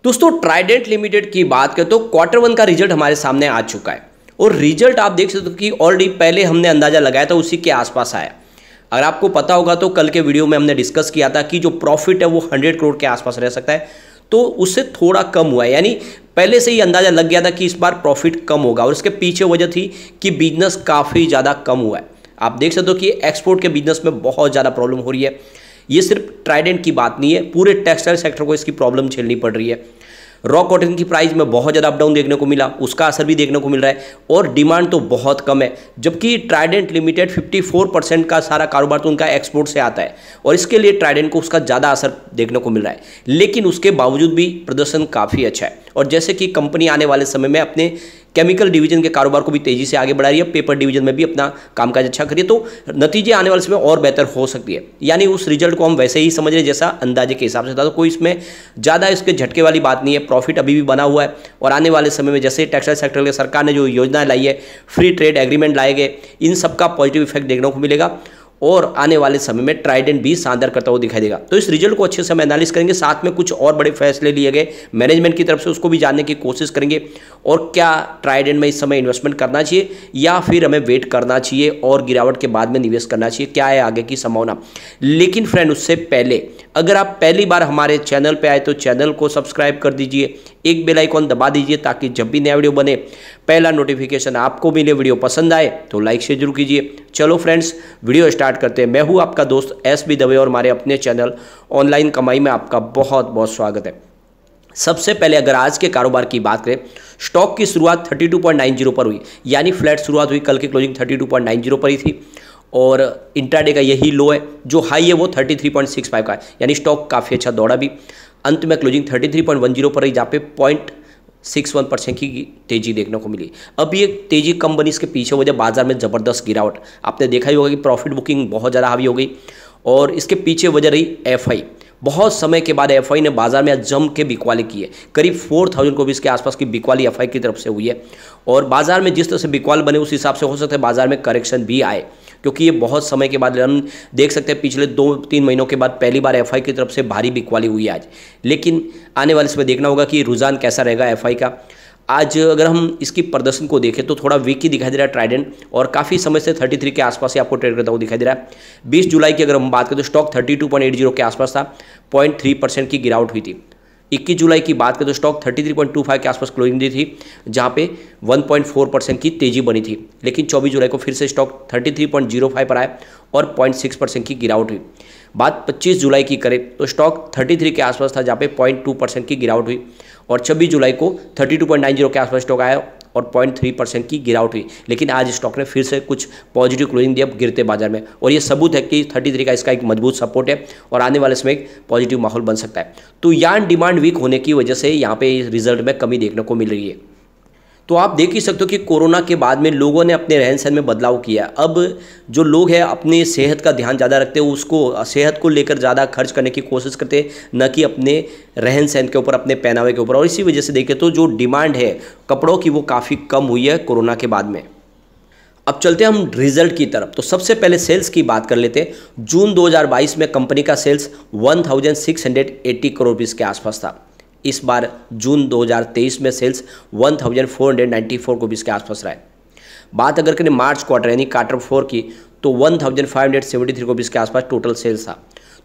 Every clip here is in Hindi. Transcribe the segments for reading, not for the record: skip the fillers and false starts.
दोस्तों ट्राइडेंट लिमिटेड की बात करें तो क्वार्टर वन का रिजल्ट हमारे सामने आ चुका है और रिजल्ट आप देख सकते हो कि ऑलरेडी पहले हमने अंदाजा लगाया था उसी के आसपास आया। अगर आपको पता होगा तो कल के वीडियो में हमने डिस्कस किया था कि जो प्रॉफिट है वो 100 करोड़ के आसपास रह सकता है, तो उससे थोड़ा कम हुआ है। यानी पहले से ही अंदाजा लग गया था कि इस बार प्रॉफिट कम होगा और इसके पीछे वजह थी कि बिजनेस काफ़ी ज़्यादा कम हुआ है। आप देख सकते हो कि एक्सपोर्ट के बिजनेस में बहुत ज़्यादा प्रॉब्लम हो रही है। ये सिर्फ ट्राइडेंट की बात नहीं है, पूरे टेक्सटाइल सेक्टर को इसकी प्रॉब्लम झेलनी पड़ रही है। रॉ कॉटन की प्राइस में बहुत ज़्यादा अपडाउन देखने को मिला, उसका असर भी देखने को मिल रहा है और डिमांड तो बहुत कम है। जबकि ट्राइडेंट लिमिटेड 54% का सारा कारोबार तो उनका एक्सपोर्ट से आता है और इसके लिए ट्राइडेंट को उसका ज़्यादा असर देखने को मिल रहा है, लेकिन उसके बावजूद भी प्रदर्शन काफ़ी अच्छा है। और जैसे कि कंपनी आने वाले समय में अपने केमिकल डिवीजन के कारोबार को भी तेजी से आगे बढ़ा रही है, पेपर डिवीजन में भी अपना कामकाज अच्छा करिए, तो नतीजे आने वाले समय और बेहतर हो सकती है। यानी उस रिजल्ट को हम वैसे ही समझ रहे हैं जैसा अंदाजे के हिसाब से था, तो कोई इसमें ज़्यादा इसके झटके वाली बात नहीं है। प्रॉफिट अभी भी बना हुआ है और आने वाले समय में जैसे टेक्सटाइल सेक्टर के सरकार ने जो योजनाएं लाई है, फ्री ट्रेड एग्रीमेंट लाए गए, इन सबका पॉजिटिव इफेक्ट देखने को मिलेगा और आने वाले समय में ट्राइडेंट भी शानदार करता हुआ दिखाई देगा। तो इस रिजल्ट को अच्छे से हम एनालिस करेंगे, साथ में कुछ और बड़े फैसले लिए गए मैनेजमेंट की तरफ से, उसको भी जानने की कोशिश करेंगे और क्या ट्राइडेंट में इस समय इन्वेस्टमेंट करना चाहिए या फिर हमें वेट करना चाहिए और गिरावट के बाद में निवेश करना चाहिए, क्या है आगे की संभावना। लेकिन फ्रेंड उससे पहले अगर आप पहली बार हमारे चैनल पर आए तो चैनल को सब्सक्राइब कर दीजिए, एक बेल आइकॉन दबा दीजिए ताकि जब भी नया वीडियो बने पहला नोटिफिकेशन आपको मिले। वीडियो पसंद आए तो लाइक शेयर जरूर कीजिए। चलो फ्रेंड्स वीडियो स्टार्ट करते हैं। मैं हूं आपका दोस्त एसबी दवे और हमारे अपने चैनल ऑनलाइन कमाई में आपका बहुत बहुत स्वागत है। सबसे पहले अगर आज के कारोबार की बात करें, स्टॉक की शुरुआत 32.90 पर हुई, यानी फ्लैट शुरुआत हुई। कल की क्लोजिंग 32.90 पर ही थी और इंट्राडे का यही लो है। जो हाई है वो 33.65 का है, यानी स्टॉक काफ़ी अच्छा दौड़ा भी। अंत में क्लोजिंग 33.10 पर रही, जहाँ पे 0.61% की तेजी देखने को मिली। अब ये तेजी कम बनी, इसके पीछे वजह बाजार में ज़बरदस्त गिरावट। आपने देखा ही होगा कि प्रॉफिट बुकिंग बहुत ज़्यादा हावी हो गई और इसके पीछे वजह रही एफआई। बहुत समय के बाद एफआई ने बाजार में जम के बिकवाली की है। करीब 4000 को भी इसके आसपास की बिकवाली एफआई की तरफ से हुई है और बाजार में जिस तरह से बिकवाल बने उस हिसाब से हो सकता है बाजार में करेक्शन भी आए, क्योंकि ये बहुत समय के बाद हम देख सकते हैं पिछले 2-3 महीनों के बाद पहली बार एफआई की तरफ से भारी बिकवाली हुई है आज। लेकिन आने वाले समय देखना होगा कि रुझान कैसा रहेगा एफआई का। आज अगर हम इसकी प्रदर्शन को देखें तो थोड़ा वीक ही दिखाई दे रहा है ट्राइडेंट और काफ़ी समय से 33 के आसपास ही आपको ट्रेड करता हुआ दिखाई दे रहा है। 20 जुलाई की अगर हम बात करें तो स्टॉक 32.80 के आसपास था, 0.3% की गिरावट हुई थी। 21 जुलाई की बात करें तो स्टॉक 33.25 के आसपास क्लोजिंग दी थी, जहाँ पे 1.4% की तेजी बनी थी। लेकिन 24 जुलाई को फिर से स्टॉक 33.05 पर आया और 0.6% की गिरावट हुई। बात 25 जुलाई की करें तो स्टॉक 33 के आसपास था, जहाँ पे 0.2% की गिरावट हुई और 26 जुलाई को 32.90 के आसपास स्टॉक आया और 0.3% की गिरावट हुई। लेकिन आज स्टॉक ने फिर से कुछ पॉजिटिव क्लोजिंग दिया गिरते बाजार में और ये सबूत है कि 33 का इसका एक मजबूत सपोर्ट है और आने वाले समय एक पॉजिटिव माहौल बन सकता है। तो यहाँ डिमांड वीक होने की वजह से यहाँ पे रिजल्ट में कमी देखने को मिल रही है। तो आप देख ही सकते हो कि कोरोना के बाद में लोगों ने अपने रहन सहन में बदलाव किया। अब जो लोग हैं अपनी सेहत का ध्यान ज़्यादा रखते हैं, उसको सेहत को लेकर ज़्यादा खर्च करने की कोशिश करते हैं, न कि अपने रहन सहन के ऊपर, अपने पहनावे के ऊपर। और इसी वजह से देखें तो जो डिमांड है कपड़ों की वो काफ़ी कम हुई है कोरोना के बाद में। अब चलते हैं हम रिजल्ट की तरफ। तो सबसे पहले सेल्स की बात कर लेते हैं। जून 2022 में कंपनी का सेल्स 1680 करोड़ रुपीज़ के आसपास था। इस बार जून 2023 में सेल्स 1494 करोड़ के आसपास रहा है। बात अगर करें मार्च क्वार्टर यानी क्वार्टर 4 की तो 1573 करोड़ के आसपास टोटल सेल्स था।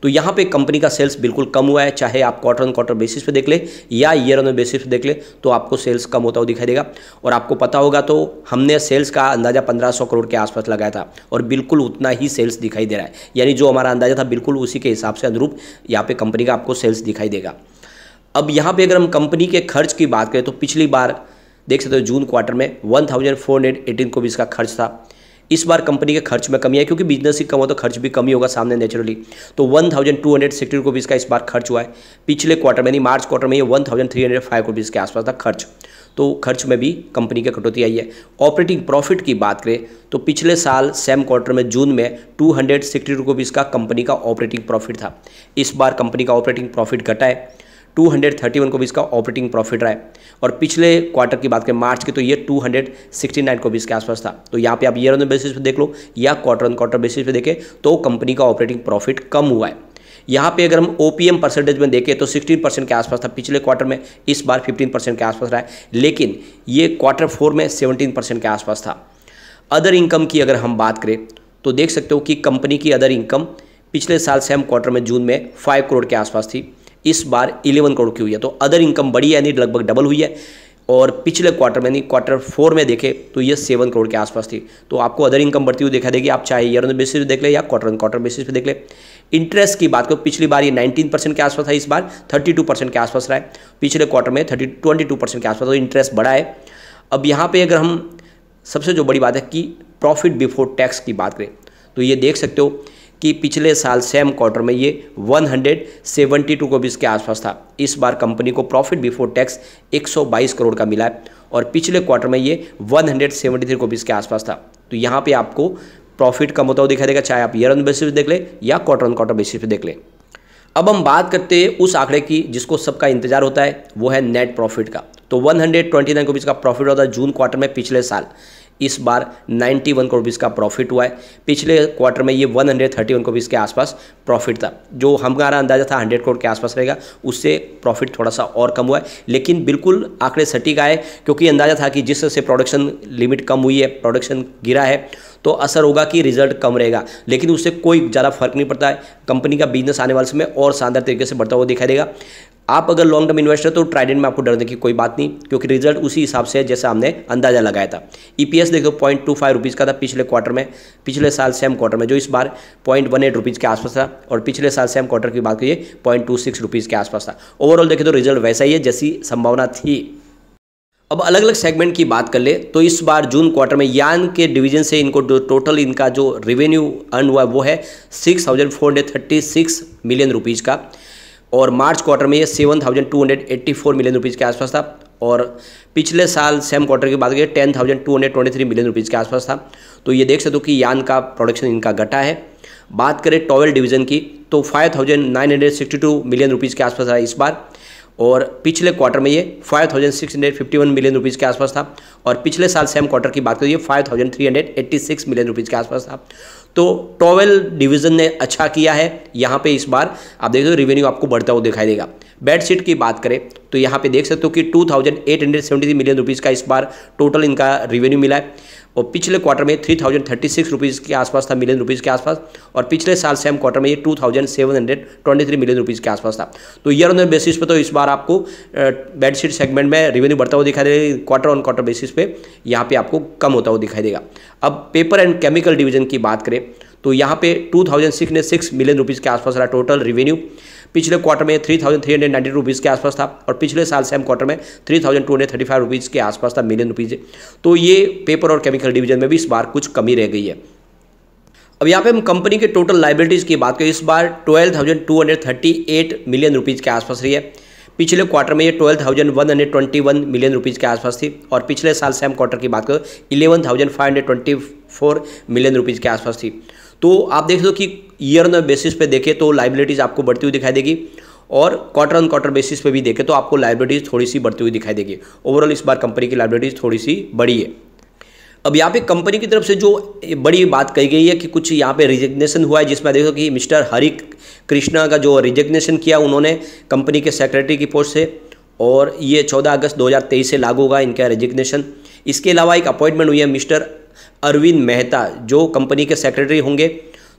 तो यहाँ पे कंपनी का सेल्स बिल्कुल कम हुआ है, चाहे आप क्वार्टर ऑन क्वार्टर बेसिस पे देख ले या ईयर ऑन बेसिस पे देख ले तो आपको सेल्स कम होता हुआ दिखाई देगा। और आपको पता होगा तो हमने सेल्स का अंदाज़ा 1500 करोड़ के आसपास लगाया था और बिल्कुल उतना ही सेल्स दिखाई दे रहा है। यानी जो हमारा अंदाजा था बिल्कुल उसी के हिसाब से अनुरूप यहाँ पे कंपनी का आपको सेल्स दिखाई देगा। अब यहाँ पे अगर हम कंपनी के खर्च की बात करें तो पिछली बार देख सकते हो जून क्वार्टर में 1418 करोड़ का खर्च था। इस बार कंपनी के खर्च में कमी है क्योंकि बिजनेस ही कम हो तो खर्च भी कमी होगा सामने नेचुरली। तो 1260 करोड़ का इस बार खर्च हुआ है। पिछले क्वार्टर में यानी मार्च क्वार्टर में ये 1305 करोड़ के आसपास था खर्च। तो खर्च में भी कंपनी की कटौती आई है। ऑपरेटिंग प्रॉफिट की बात करें तो पिछले साल सेम क्वार्टर में जून में 260 करोड़ का कंपनी का ऑपरेटिंग प्रॉफिट था। इस बार कंपनी का ऑपरेटिंग प्रॉफिट घटा है, 231 करोड़ का ऑपरेटिंग प्रॉफिट रहा है। और पिछले क्वार्टर की बात करें मार्च की तो ये 269 करोड़ के आसपास था। तो यहाँ पे आप ईयर ऑन बेसिस पे देख लो या क्वार्टर ऑन क्वार्टर बेसिस पे देखें तो कंपनी का ऑपरेटिंग प्रॉफिट कम हुआ है। यहाँ पे अगर हम ओपीएम परसेंटेज में देखें तो 16% के आसपास था पिछले क्वार्टर में, इस बार 15% के आसपास रहा है, लेकिन ये क्वार्टर 4 में 17% के आसपास था। अदर इनकम की अगर हम बात करें तो देख सकते हो कि कंपनी की अदर इनकम पिछले साल सेम क्वार्टर में जून में 5 करोड़ के आसपास थी, इस बार 11 करोड़ की हुई है। तो अदर इनकम बढ़ी है, यानी लगभग डबल हुई है। और पिछले क्वार्टर में, यानी क्वार्टर 4 में देखें तो ये 7 करोड़ के आसपास थी। तो आपको अदर इनकम बढ़ती हुई दिखा देगी, आप चाहे ईयर ऑन बेसिस पे देख ले या क्वार्टर ऑन क्वार्टर बेसिस पे देख ले। इंटरेस्ट की बात करो, पिछली बार ये 19% के आसपास था, इस बार 32% के आसपास रहा है। पिछले क्वार्टर में 22% के आसपास, तो इंटरेस्ट बढ़ा है। अब यहाँ पे अगर हम सबसे जो बड़ी बात है कि प्रॉफिट बिफोर टैक्स की बात करें तो ये देख सकते हो कि पिछले साल सेम क्वार्टर में ये 172 करोड़ के आसपास था, इस बार कंपनी को प्रॉफिट बिफोर टैक्स 122 करोड़ का मिला है और पिछले क्वार्टर में ये 173 करोड़ के आसपास था। तो यहाँ पे आपको प्रॉफिट कम होता हुआ दिखाई देगा, चाहे आप ईयर ऑन बेसिस पे देख ले या क्वार्टर ऑन क्वार्टर बेसिस पे देख ले। अब हम बात करते हैं उस आंकड़े की जिसको सबका इंतजार होता है, वो है नेट प्रॉफिट का। तो 129 करोड़ का प्रॉफिट होता है जून क्वार्टर में पिछले साल, इस बार 91 करोड़ का प्रॉफिट हुआ है। पिछले क्वार्टर में ये 131 करोड़ के आसपास प्रॉफिट था, जो हमारा अंदाजा था 100 करोड़ के आसपास रहेगा, उससे प्रॉफिट थोड़ा सा और कम हुआ है। लेकिन बिल्कुल आंकड़े सटीक आए, क्योंकि अंदाजा था कि जिस तरह से प्रोडक्शन लिमिट कम हुई है, प्रोडक्शन गिरा है, तो असर होगा कि रिजल्ट कम रहेगा, लेकिन उससे कोई ज़्यादा फर्क नहीं पड़ता है। कंपनी का बिजनेस आने वाले समय और शानदार तरीके से बढ़ता हुआ दिखाई देगा। आप अगर लॉन्ग टर्म इन्वेस्टर तो ट्राइडेंट में आपको डरने की कोई बात नहीं, क्योंकि रिजल्ट उसी हिसाब से है जैसा हमने अंदाजा लगाया था। ईपीएस देखो 0.25 रुपीज़ का था पिछले क्वार्टर में, पिछले साल सेम क्वार्टर में, जो इस बार 0.18 रुपीज़ के आसपास था, और पिछले साल सेम क्वार्टर की बात करिए 0.26 रुपीज़ के आसपास था। ओवरऑल देखें तो रिजल्ट वैसा ही है जैसी संभावना थी। अब अलग अलग सेगमेंट की बात कर ले तो इस बार जून क्वार्टर में यान के डिवीजन से इनको टोटल इनका जो रेवेन्यू अर्न हुआ है वो है 6,436 मिलियन रुपीज़ का, और मार्च क्वार्टर में ये 7,284 मिलियन रुपीज़ के आसपास था, और पिछले साल सेम क्वार्टर की बात करें 10,223 मिलियन रुपीज़ के आसपास था। तो ये देख सकते हो कि यान का प्रोडक्शन इनका घटा है। बात करें टॉवेल डिवीज़न की तो 5,962 मिलियन रुपीज़ के आसपास रहा इस बार, और पिछले क्वार्टर में ये 5,651 मिलियन रुपीज़ के आसपास था, और पिछले साल सेम क्वार्टर की बात करें 5,386 मिलियन रुपीज़ के आसपास था। तो टॉवेल डिवीज़न ने अच्छा किया है, यहाँ पे इस बार आप देख सकते हो रेवेन्यू आपको बढ़ता हुआ दिखाई देगा। बेडशीट की बात करें तो यहाँ पे देख सकते हो कि 2,873 मिलियन रुपीज़ का इस बार टोटल इनका रेवेन्यू मिला है, और पिछले क्वार्टर में 3,036 रुपीज़ के आसपास था, मिलियन रुपीज़ के आसपास, और पिछले साल सेम क्वार्टर में ये 2,723 मिलियन रुपीज़ के आसपास था। तो ईयर ऑन बेसिस पे तो इस बार आपको बेडशीट सेगमेंट में रेवेन्यू बढ़ता हुआ दिखाई देगा, क्वार्टर ऑन क्वार्टर बेसिस पे यहाँ पे आपको कम होता हुआ दिखाई देगा। अब पेपर एंड केमिकल डिवीजन की बात करें तो यहाँ पे 2,606 मिलियन रुपीज़ के आसपास रहा टोटल रेवेन्यू। पिछले क्वार्टर में 3,390 रुपीज़ के आसपास था, और पिछले साल सेम क्वार्टर में 3,235 रुपीज़ के आसपास था, मिलियन रुपीज़। तो ये पेपर और केमिकल डिवीजन में भी इस बार कुछ कमी रह गई है। अब यहाँ पे हम कंपनी के टोटल लाइबिलिटीज़ की बात करें, इस बार 12,238 मिलियन रुपीज़ के आसपास रही है। पिछले क्वार्टर में ये 12,121 मिलियन रुपीज़ के आसपास थी, और पिछले साल सेम क्वार्टर की बात करें 11,524 मिलियन रुपीज़ के आसपास थी। तो आप देख लो कि ईयर ऑन बेसिस पे देखें तो लाइबिलिटीज़ आपको बढ़ती हुई दिखाई देगी, और क्वार्टर ऑन क्वार्टर बेसिस पे भी देखें तो आपको लाइबिलिटीज़ थोड़ी सी बढ़ती हुई दिखाई देगी। ओवरऑल इस बार कंपनी की लाइबिलिटीज़ थोड़ी सी बढ़ी है। अब यहाँ पे कंपनी की तरफ से जो बड़ी बात कही गई है कि कुछ यहाँ पे रिजिग्नेशन हुआ है, जिसमें देखो कि मिस्टर हरि कृष्णा का जो रिजिग्नेशन किया उन्होंने कंपनी के सेक्रेटरी की पोस्ट से, और ये 14 अगस्त 2023 से लागू होगा इनका रेजिग्नेशन। इसके अलावा एक अपॉइंटमेंट हुई है मिस्टर अरविंद मेहता, जो कंपनी के सेक्रेटरी होंगे,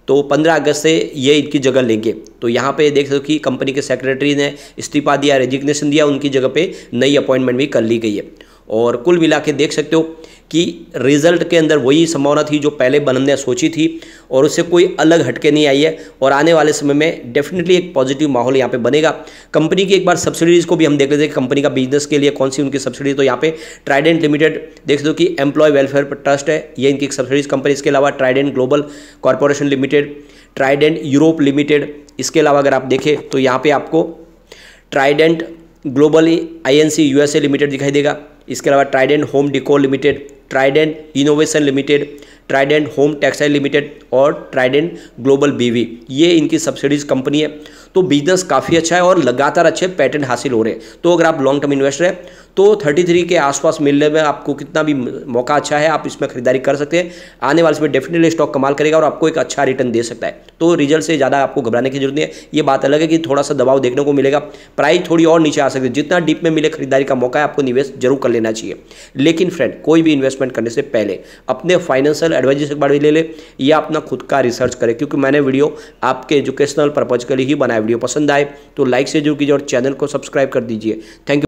तो 15 अगस्त से ये इनकी जगह लेंगे। तो यहाँ पे देख सकते हो कि कंपनी के सेक्रेटरी ने इस्तीफा दिया, रेजिग्नेशन दिया, उनकी जगह पे नई अपॉइंटमेंट भी कर ली गई है। और कुल मिला के देख सकते हो कि रिजल्ट के अंदर वही संभावना थी जो पहले बनने सोची थी, और उससे कोई अलग हटके नहीं आई है, और आने वाले समय में डेफिनेटली एक पॉजिटिव माहौल यहाँ पे बनेगा। कंपनी की एक बार सब्सिडीज़ को भी हम देख लेते हैं, कंपनी का बिजनेस के लिए कौन सी उनकी सब्सिडी। तो यहाँ पे ट्राइडेंट लिमिटेड देख सकते हो कि एम्प्लॉय वेलफेयर ट्रस्ट है, ये इनकी एक सब्सिडीज कंपनी। इसके अलावा Trident global corporation limited, Trident Europe limited, इसके अलावा अगर आप देखें तो यहाँ पे आपको Trident global INC USA limited दिखाई देगा। इसके अलावा Trident home डिकोर limited, Trident innovation limited, Trident home textile limited और ट्राइडेंट ग्लोबल BV, ये इनकी सब्सिडीज कंपनी है। तो बिजनेस काफ़ी अच्छा है और लगातार अच्छे पैटर्न हासिल हो रहे हैं। तो अगर आप लॉन्ग टर्म इन्वेस्टर हैं तो 33 के आसपास मिलने में आपको कितना भी मौका अच्छा है, आप इसमें खरीदारी कर सकते हैं। आने वाले समय डेफिनेटली स्टॉक कमाल करेगा और आपको एक अच्छा रिटर्न दे सकता है। तो रिजल्ट से ज़्यादा आपको घबराने की जरूरत नहीं है। ये बात अलग है कि थोड़ा सा दबाव देखने को मिलेगा, प्राइस थोड़ी और नीचे आ सकती है। जितना डीप में मिले खरीदारी का मौका है आपको निवेश जरूर कर लेना चाहिए। लेकिन फ्रेंड, कोई भी इन्वेस्टमेंट करने से पहले अपने फाइनेंशियल एडवाइजर से बारे में ले ले या अपना खुद का रिसर्च करें, क्योंकि मैंने वीडियो आपके एजुकेशनल पर्पज के लिए ही बनाया। वीडियो पसंद आए तो लाइक से जरूर कीजिए और चैनल को सब्सक्राइब कर दीजिए। Thank you.